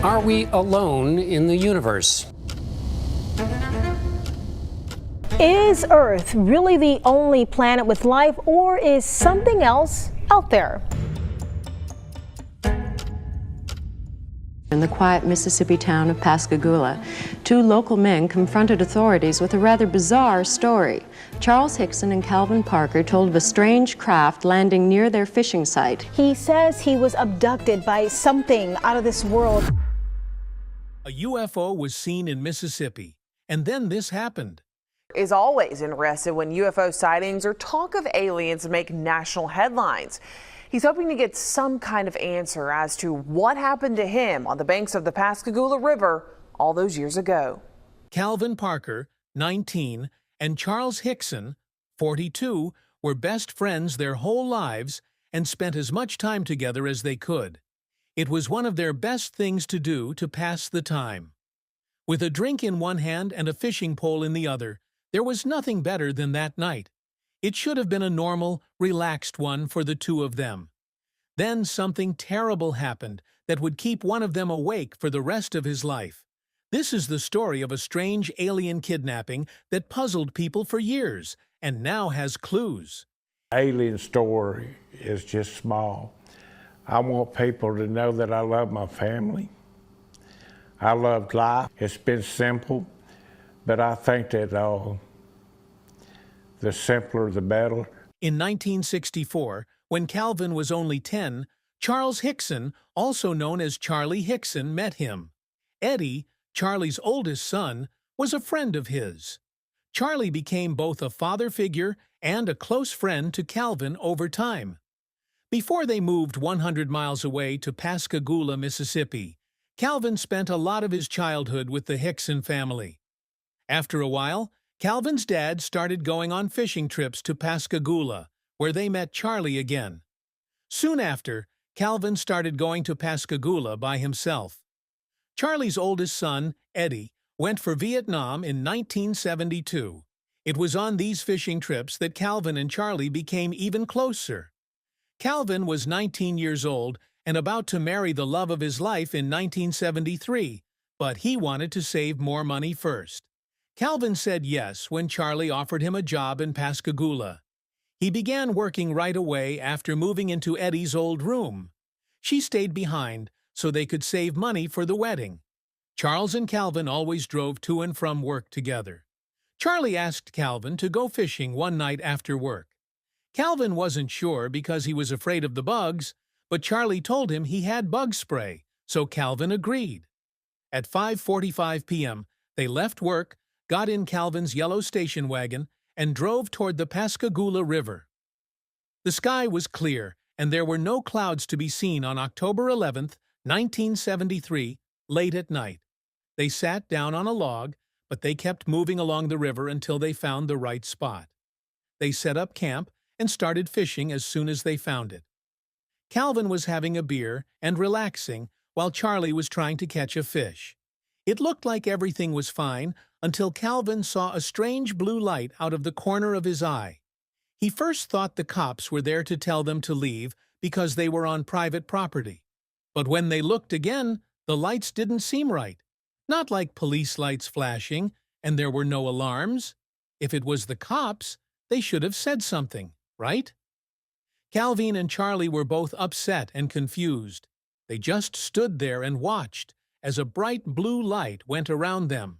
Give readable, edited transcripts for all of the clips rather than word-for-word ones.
Are we alone in the universe? Is Earth really the only planet with life, or is something else out there? In the quiet Mississippi town of Pascagoula, two local men confronted authorities with a rather bizarre story. Charles Hixon and Calvin Parker told of a strange craft landing near their fishing site. He says he was abducted by something out of this world. A UFO was seen in Mississippi, and then this happened. Is always interested when UFO sightings or talk of aliens make national headlines. He's hoping to get some kind of answer as to what happened to him on the banks of the Pascagoula River all those years ago. Calvin Parker, 19, and Charles Hixon, 42, were best friends their whole lives and spent as much time together as they could. It was one of their best things to do to pass the time. With a drink in one hand and a fishing pole in the other, there was nothing better than that night. It should have been a normal, relaxed one for the two of them. Then something terrible happened that would keep one of them awake for the rest of his life. This is the story of a strange alien kidnapping that puzzled people for years and now has clues. Alien story is just small. I want people to know that I love my family. I love life. It's been simple, but I think that the simpler, the better. In 1964, when Calvin was only 10, Charles Hixon, also known as Charlie Hixon, met him. Eddie, Charlie's oldest son, was a friend of his. Charlie became both a father figure and a close friend to Calvin over time. Before they moved 100 miles away to Pascagoula, Mississippi, Calvin spent a lot of his childhood with the Hixon family. After a while, Calvin's dad started going on fishing trips to Pascagoula, where they met Charlie again. Soon after, Calvin started going to Pascagoula by himself. Charlie's oldest son, Eddie, went for Vietnam in 1972. It was on these fishing trips that Calvin and Charlie became even closer. Calvin was 19 years old and about to marry the love of his life in 1973, but he wanted to save more money first. Calvin said yes when Charlie offered him a job in Pascagoula. He began working right away after moving into Eddie's old room. She stayed behind so they could save money for the wedding. Charles and Calvin always drove to and from work together. Charlie asked Calvin to go fishing one night after work. Calvin wasn't sure because he was afraid of the bugs, but Charlie told him he had bug spray, so Calvin agreed. At 5:45 p.m., they left work, got in Calvin's yellow station wagon, and drove toward the Pascagoula River. The sky was clear, and there were no clouds to be seen on October 11, 1973, late at night. They sat down on a log, but they kept moving along the river until they found the right spot. They set up camp and started fishing as soon as they found it. Calvin was having a beer and relaxing, while Charlie was trying to catch a fish. It looked like everything was fine until Calvin saw a strange blue light out of the corner of his eye. He first thought the cops were there to tell them to leave because they were on private property. But when they looked again, the lights didn't seem right. Not like police lights flashing, and there were no alarms. If it was the cops, they should have said something, right? Calvin and Charlie were both upset and confused. They just stood there and watched as a bright blue light went around them.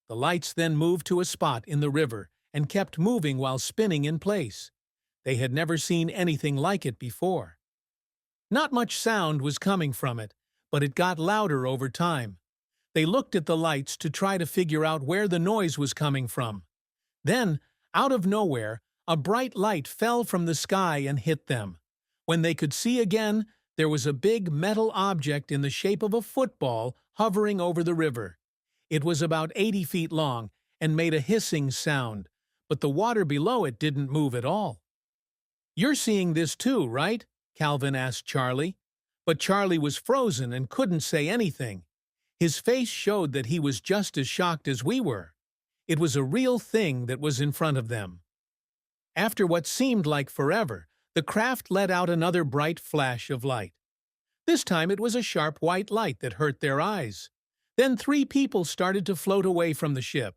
The lights then moved to a spot in the river and kept moving while spinning in place. They had never seen anything like it before. Not much sound was coming from it, but it got louder over time. They looked at the lights to try to figure out where the noise was coming from. Then, out of nowhere, a bright light fell from the sky and hit them. When they could see again, there was a big metal object in the shape of a football hovering over the river. It was about 80 feet long and made a hissing sound, but the water below it didn't move at all. "You're seeing this too, right?" Calvin asked Charlie. But Charlie was frozen and couldn't say anything. His face showed that he was just as shocked as we were. It was a real thing that was in front of them. After what seemed like forever, the craft let out another bright flash of light. This time it was a sharp white light that hurt their eyes. Then 3 people started to float away from the ship.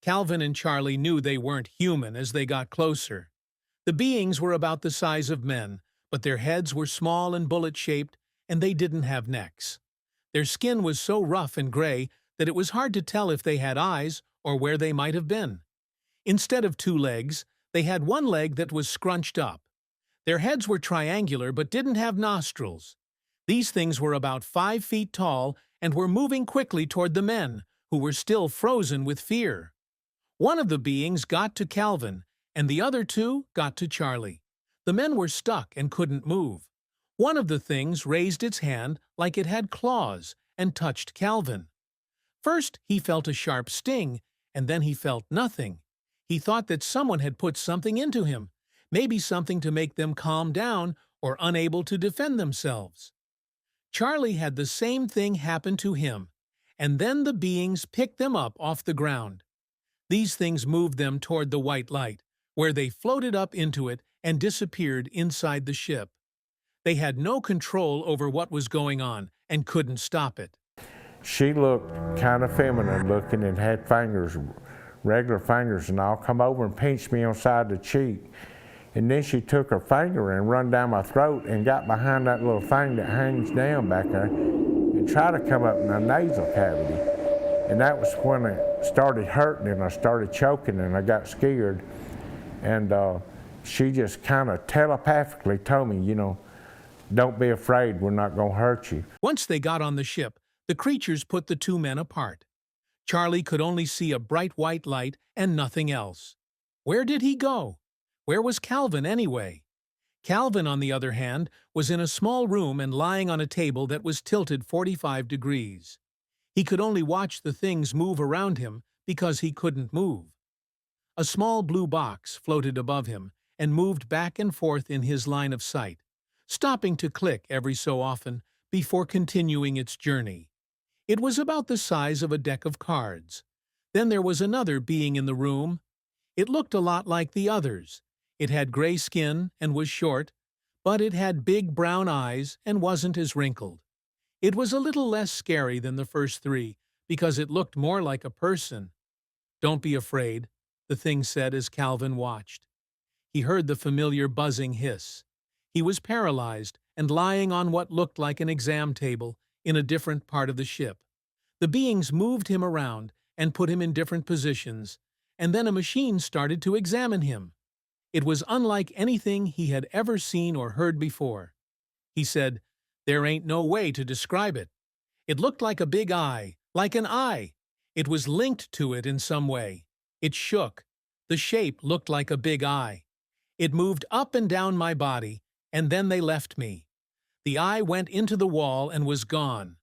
Calvin and Charlie knew they weren't human as they got closer. The beings were about the size of men, but their heads were small and bullet-shaped, and they didn't have necks. Their skin was so rough and gray that it was hard to tell if they had eyes or where they might have been. Instead of 2 legs, they had 1 leg that was scrunched up. Their heads were triangular but didn't have nostrils. These things were about 5 feet tall and were moving quickly toward the men, who were still frozen with fear. One of the beings got to Calvin, and the other 2 got to Charlie. The men were stuck and couldn't move. One of the things raised its hand like it had claws and touched Calvin. First, he felt a sharp sting, and then he felt nothing. He thought that someone had put something into him, maybe something to make them calm down or unable to defend themselves. Charlie had the same thing happen to him, and then the beings picked them up off the ground. These things moved them toward the white light, where they floated up into it and disappeared inside the ship. They had no control over what was going on and couldn't stop it. She looked kind of feminine looking and had fingers, regular fingers, and all. Come over and pinched me on the side of the cheek. And then she took her finger and run down my throat and got behind that little thing that hangs down back there and tried to come up in my nasal cavity. And that was when it started hurting and I started choking and I got scared. And she just kind of telepathically told me, you know, don't be afraid, we're not going to hurt you. Once they got on the ship, the creatures put the 2 men apart. Charlie could only see a bright white light and nothing else. Where did he go? Where was Calvin anyway? Calvin, on the other hand, was in a small room and lying on a table that was tilted 45 degrees. He could only watch the things move around him because he couldn't move. A small blue box floated above him and moved back and forth in his line of sight, stopping to click every so often before continuing its journey. It was about the size of a deck of cards. Then there was another being in the room. It looked a lot like the others. It had gray skin and was short, but it had big brown eyes and wasn't as wrinkled. It was a little less scary than the first 3 because it looked more like a person. "Don't be afraid," the thing said as Calvin watched. He heard the familiar buzzing hiss. He was paralyzed and lying on what looked like an exam table in a different part of the ship. The beings moved him around and put him in different positions, and then a machine started to examine him. It was unlike anything he had ever seen or heard before. He said, "There ain't no way to describe it. It looked like a big eye, like an eye. It was linked to it in some way. It shook. The shape looked like a big eye. It moved up and down my body, and then they left me. The eye went into the wall and was gone.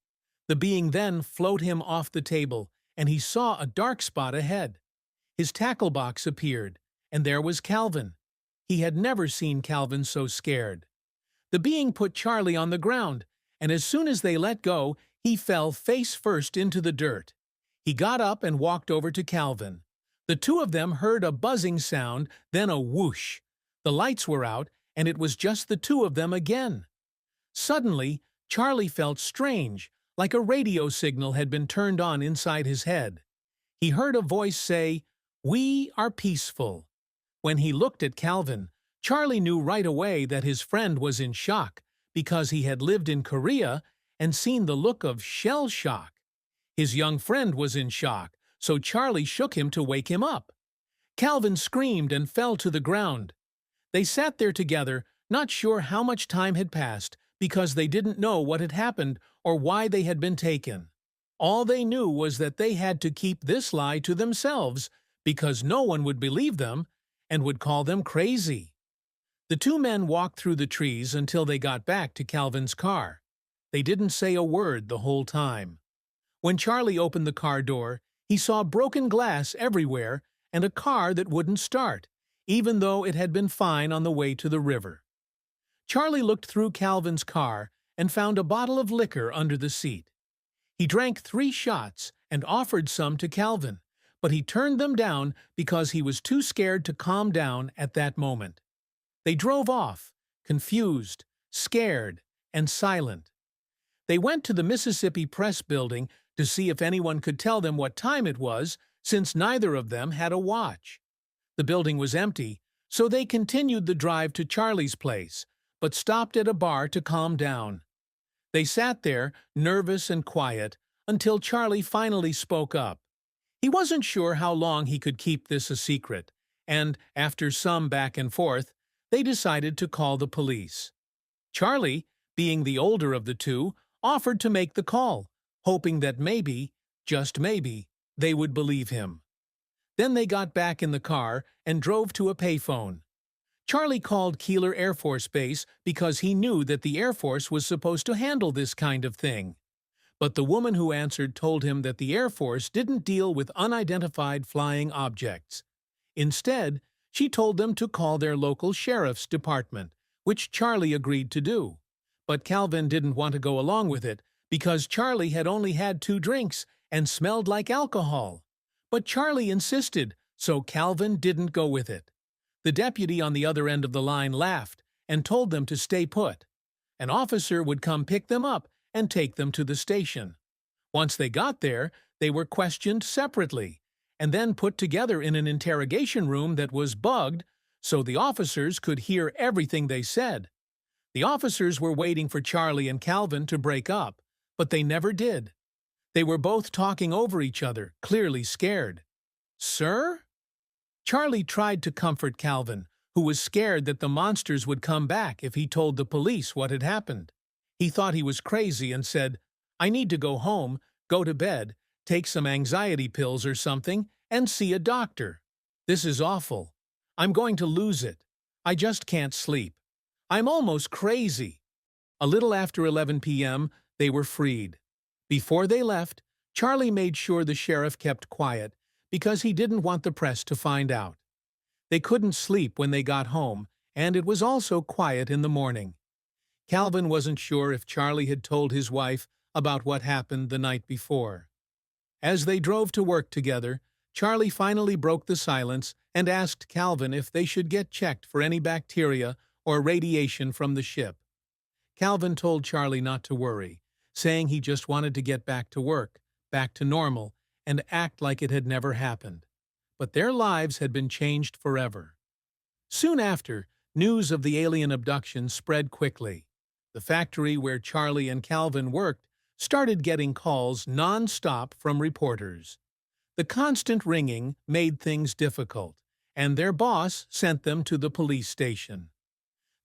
The being then floated him off the table, and he saw a dark spot ahead. His tackle box appeared, and there was Calvin. He had never seen Calvin so scared. The being put Charlie on the ground, and as soon as they let go, he fell face first into the dirt. He got up and walked over to Calvin. The 2 of them heard a buzzing sound, then a whoosh. The lights were out, and it was just the 2 of them again. Suddenly, Charlie felt strange, like a radio signal had been turned on inside his head. He heard a voice say, "We are peaceful." When he looked at Calvin, Charlie knew right away that his friend was in shock because he had lived in Korea and seen the look of shell shock. His young friend was in shock, so Charlie shook him to wake him up. Calvin screamed and fell to the ground. They sat there together, not sure how much time had passed because they didn't know what had happened or why they had been taken. All they knew was that they had to keep this lie to themselves because no one would believe them and would call them crazy. The 2 men walked through the trees until they got back to Calvin's car. They didn't say a word the whole time. When Charlie opened the car door, he saw broken glass everywhere and a car that wouldn't start, even though it had been fine on the way to the river. Charlie looked through Calvin's car and found a bottle of liquor under the seat. He drank 3 shots and offered some to Calvin, but he turned them down because he was too scared to calm down at that moment. They drove off, confused, scared, and silent. They went to the Mississippi Press building to see if anyone could tell them what time it was, since neither of them had a watch. The building was empty, so they continued the drive to Charlie's place, but stopped at a bar to calm down. They sat there, nervous and quiet, until Charlie finally spoke up. He wasn't sure how long he could keep this a secret, and, after some back and forth, they decided to call the police. Charlie, being the older of the two, offered to make the call, hoping that maybe, just maybe, they would believe him. Then they got back in the car and drove to a payphone. Charlie called Keeler Air Force Base because he knew that the Air Force was supposed to handle this kind of thing. But the woman who answered told him that the Air Force didn't deal with unidentified flying objects. Instead, she told them to call their local sheriff's department, which Charlie agreed to do. But Calvin didn't want to go along with it because Charlie had only had 2 drinks and smelled like alcohol. But Charlie insisted, so Calvin didn't go with it. The deputy on the other end of the line laughed and told them to stay put. An officer would come pick them up and take them to the station. Once they got there, they were questioned separately, and then put together in an interrogation room that was bugged so the officers could hear everything they said. The officers were waiting for Charlie and Calvin to break up, but they never did. They were both talking over each other, clearly scared. "Sir?" Charlie tried to comfort Calvin, who was scared that the monsters would come back if he told the police what had happened. He thought he was crazy and said, "I need to go home, go to bed, take some anxiety pills or something, and see a doctor. This is awful. I'm going to lose it. I just can't sleep. I'm almost crazy." A little after 11 p.m., they were freed. Before they left, Charlie made sure the sheriff kept quiet because he didn't want the press to find out. They couldn't sleep when they got home, and it was also quiet in the morning. Calvin wasn't sure if Charlie had told his wife about what happened the night before. As they drove to work together, Charlie finally broke the silence and asked Calvin if they should get checked for any bacteria or radiation from the ship. Calvin told Charlie not to worry, saying he just wanted to get back to work, back to normal, and act like it had never happened. But their lives had been changed forever. Soon after, news of the alien abduction spread quickly. The factory where Charlie and Calvin worked started getting calls non-stop from reporters. The constant ringing made things difficult, and their boss sent them to the police station.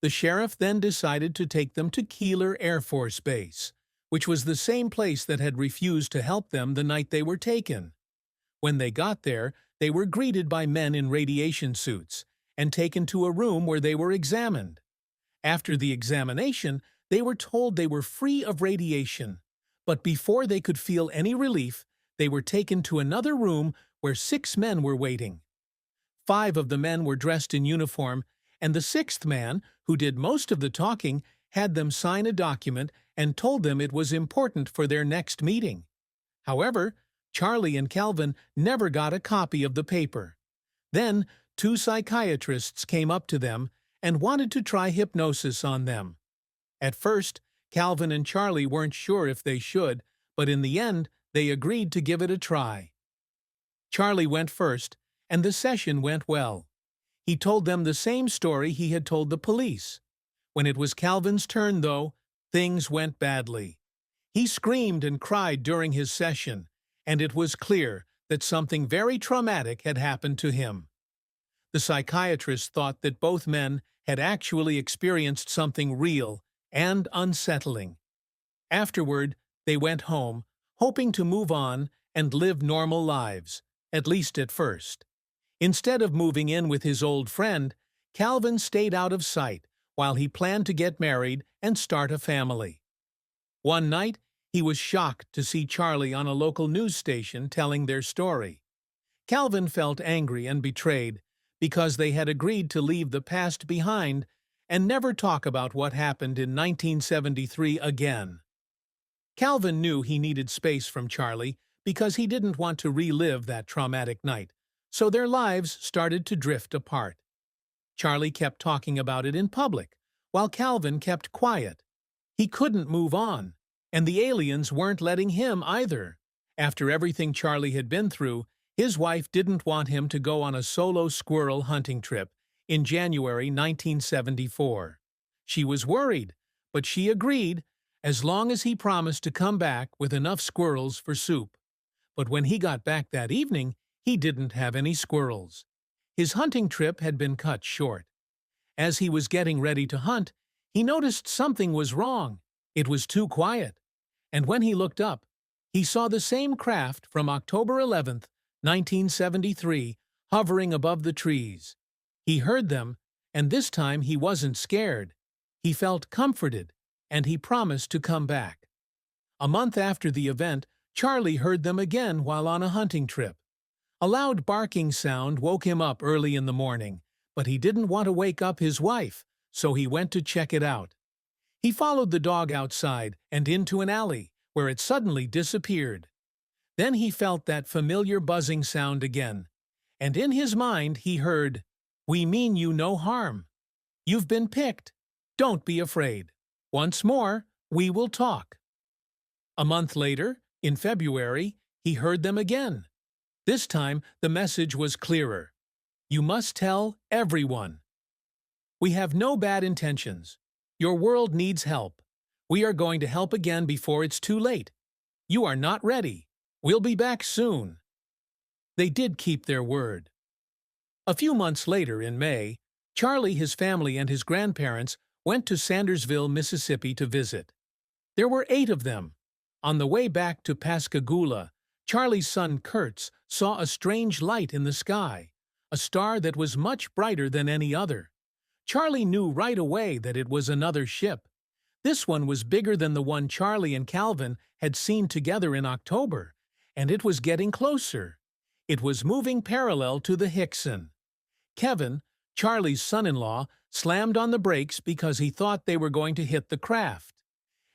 The sheriff then decided to take them to Keeler Air Force Base, which was the same place that had refused to help them the night they were taken. When they got there, they were greeted by men in radiation suits and taken to a room where they were examined. After the examination, they were told they were free of radiation, but before they could feel any relief, they were taken to another room where 6 men were waiting. 5 of the men were dressed in uniform, and the 6th man, who did most of the talking, had them sign a document and told them it was important for their next meeting. However, Charlie and Calvin never got a copy of the paper. Then, 2 psychiatrists came up to them and wanted to try hypnosis on them. At first, Calvin and Charlie weren't sure if they should, but in the end, they agreed to give it a try. Charlie went first, and the session went well. He told them the same story he had told the police. When it was Calvin's turn, though, things went badly. He screamed and cried during his session, and it was clear that something very traumatic had happened to him. The psychiatrist thought that both men had actually experienced something real and unsettling. Afterward, they went home, hoping to move on and live normal lives, at least at first. Instead of moving in with his old friend, Calvin stayed out of sight while he planned to get married and start a family. One night, he was shocked to see Charlie on a local news station telling their story. Calvin felt angry and betrayed because they had agreed to leave the past behind and never talk about what happened in 1973 again. Calvin knew he needed space from Charlie because he didn't want to relive that traumatic night, so their lives started to drift apart. Charlie kept talking about it in public, while Calvin kept quiet. He couldn't move on, And the aliens weren't letting him either. After everything Charlie had been through, his wife didn't want him to go on a solo squirrel hunting trip in January 1974. She was worried, but she agreed as long as he promised to come back with enough squirrels for soup. But when he got back that evening, he didn't have any squirrels. His hunting trip had been cut short. As he was getting ready to hunt, he noticed something was wrong. It was too quiet. And when he looked up, he saw the same craft from October 11th, 1973, hovering above the trees. He heard them, and this time he wasn't scared. He felt comforted, and he promised to come back. A month after the event, Charlie heard them again while on a hunting trip. A loud barking sound woke him up early in the morning, but he didn't want to wake up his wife, so he went to check it out. He followed the dog outside and into an alley, where it suddenly disappeared. Then he felt that familiar buzzing sound again, and in his mind he heard, "We mean you no harm. You've been picked. Don't be afraid. Once more, we will talk." A month later, in February, he heard them again. This time, the message was clearer. "You must tell everyone. We have no bad intentions. Your world needs help. We are going to help again before it's too late. You are not ready. We'll be back soon." They did keep their word. A few months later, in May, Charlie, his family, and his grandparents went to Sandersville, Mississippi to visit. There were 8 of them. On the way back to Pascagoula, Charlie's son Kurtz saw a strange light in the sky, a star that was much brighter than any other. Charlie knew right away that it was another ship. This one was bigger than the one Charlie and Calvin had seen together in October, and it was getting closer. It was moving parallel to the Hixon. Kevin, Charlie's son-in-law, slammed on the brakes because he thought they were going to hit the craft.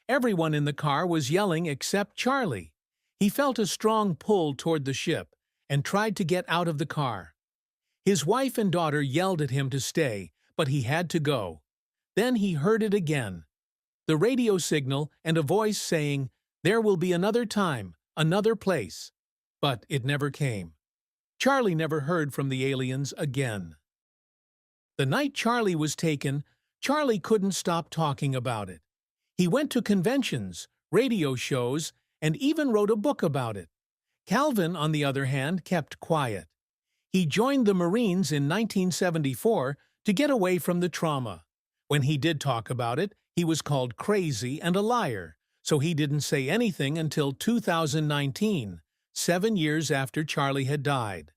Everyone in the car was yelling except Charlie. He felt a strong pull toward the ship and tried to get out of the car. His wife and daughter yelled at him to stay, but he had to go. Then he heard it again. The radio signal and a voice saying, "There will be another time, another place." But it never came. Charlie never heard from the aliens again. The night Charlie was taken, Charlie couldn't stop talking about it. He went to conventions, radio shows, and even wrote a book about it. Calvin, on the other hand, kept quiet. He joined the Marines in 1974 to get away from the trauma. When he did talk about it, he was called crazy and a liar, so he didn't say anything until 2019, 7 years after Charlie had died.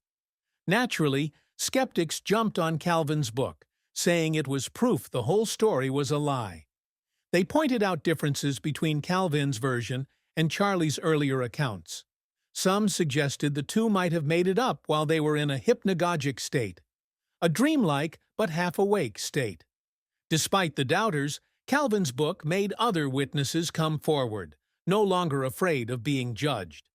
Naturally, skeptics jumped on Calvin's book, saying it was proof the whole story was a lie. They pointed out differences between Calvin's version and Charlie's earlier accounts. Some suggested the two might have made it up while they were in a hypnagogic state, a dreamlike but half-awake state. Despite the doubters, Calvin's book made other witnesses come forward, no longer afraid of being judged.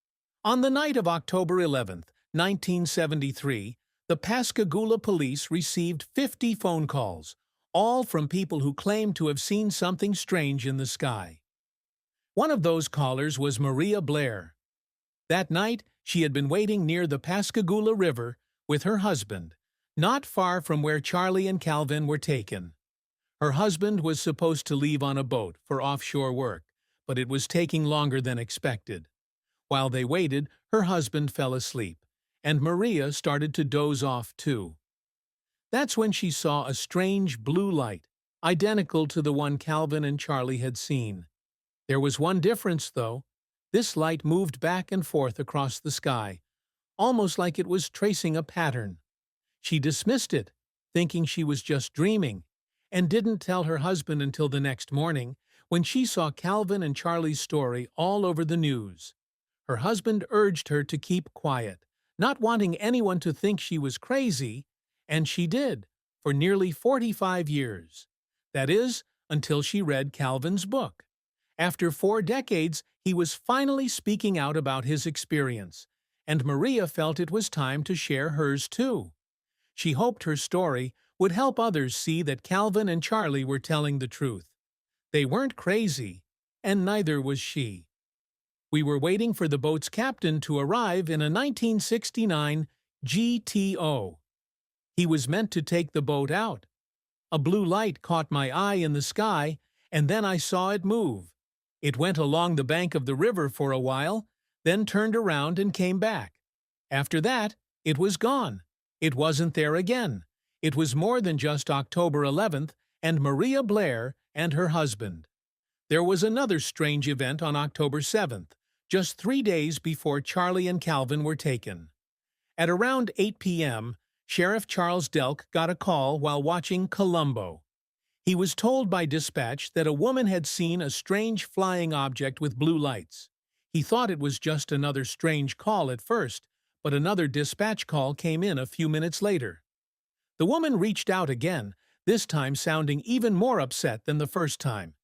On the night of October 11th, 1973, the Pascagoula police received 50 phone calls, all from people who claimed to have seen something strange in the sky. One of those callers was Maria Blair. That night, she had been waiting near the Pascagoula River with her husband, not far from where Charlie and Calvin were taken. Her husband was supposed to leave on a boat for offshore work, but it was taking longer than expected. While they waited, her husband fell asleep, and Maria started to doze off too. That's when she saw a strange blue light, identical to the one Calvin and Charlie had seen. There was one difference, though. This light moved back and forth across the sky, almost like it was tracing a pattern. She dismissed it, thinking she was just dreaming, and didn't tell her husband until the next morning, when she saw Calvin and Charlie's story all over the news. Her husband urged her to keep quiet, not wanting anyone to think she was crazy, and she did, for nearly 45 years. That is, until she read Calvin's book. After 4 decades, he was finally speaking out about his experience, and Maria felt it was time to share hers too. She hoped her story would help others see that Calvin and Charlie were telling the truth. They weren't crazy. and neither was she. We were waiting for the boat's captain to arrive in a 1969 GTO. He was meant to take the boat out. A blue light caught my eye in the sky, and then I saw it move. It went along the bank of the river for a while, then turned around and came back. After that, it was gone. It wasn't there again. It was more than just October 11th and Maria Blair and her husband. There was another strange event on October 7th, just 3 days before Charlie and Calvin were taken. At around 8 p.m., Sheriff Charles Delk got a call while watching Columbo. He was told by dispatch that a woman had seen a strange flying object with blue lights. He thought it was just another strange call at first, but another dispatch call came in a few minutes later. The woman reached out again, this time sounding even more upset than the first time.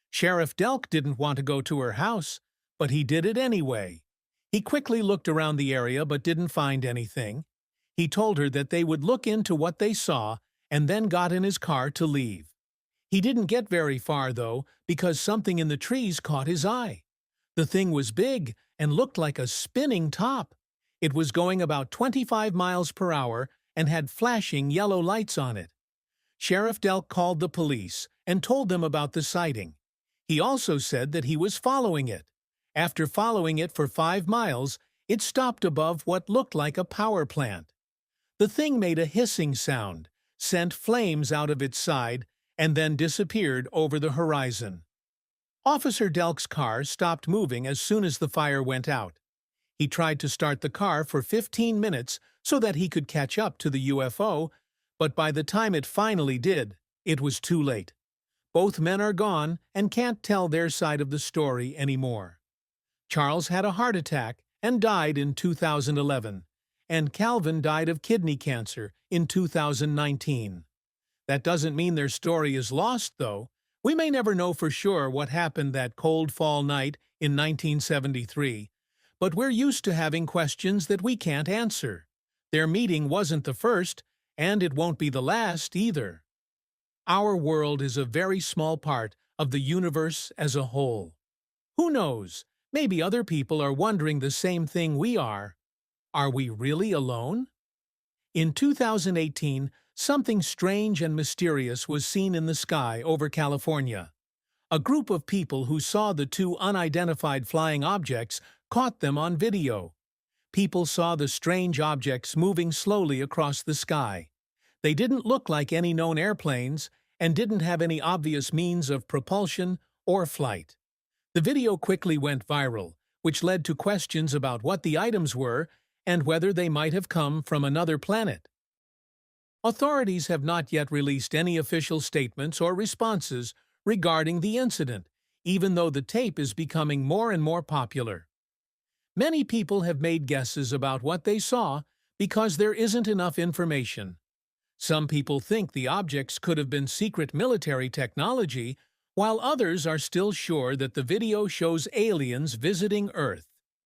Sheriff Delk didn't want to go to her house, but he did it anyway. He quickly looked around the area but didn't find anything. He told her that they would look into what they saw and then got in his car to leave. He didn't get very far, though, because something in the trees caught his eye. The thing was big and looked like a spinning top. It was going about 25 miles per hour and had flashing yellow lights on it. Sheriff Delk called the police and told them about the sighting. He also said that he was following it. After following it for 5 miles, it stopped above what looked like a power plant. The thing made a hissing sound, sent flames out of its side, and then disappeared over the horizon. Officer Delk's car stopped moving as soon as the fire went out. He tried to start the car for 15 minutes so that he could catch up to the UFO, but by the time it finally did, it was too late. Both men are gone and can't tell their side of the story anymore. Charles had a heart attack and died in 2011, and Calvin died of kidney cancer in 2019. That doesn't mean their story is lost, though. We may never know for sure what happened that cold fall night in 1973, but we're used to having questions that we can't answer. Their meeting wasn't the first, and it won't be the last either. Our world is a very small part of the universe as a whole. Who knows? Maybe other people are wondering the same thing we are. Are we really alone? In 2018, something strange and mysterious was seen in the sky over California. A group of people who saw the 2 unidentified flying objects caught them on video. People saw the strange objects moving slowly across the sky. They didn't look like any known airplanes and didn't have any obvious means of propulsion or flight. The video quickly went viral, which led to questions about what the items were and whether they might have come from another planet. Authorities have not yet released any official statements or responses regarding the incident, even though the tape is becoming more and more popular. Many people have made guesses about what they saw because there isn't enough information. Some people think the objects could have been secret military technology, while others are still sure that the video shows aliens visiting Earth.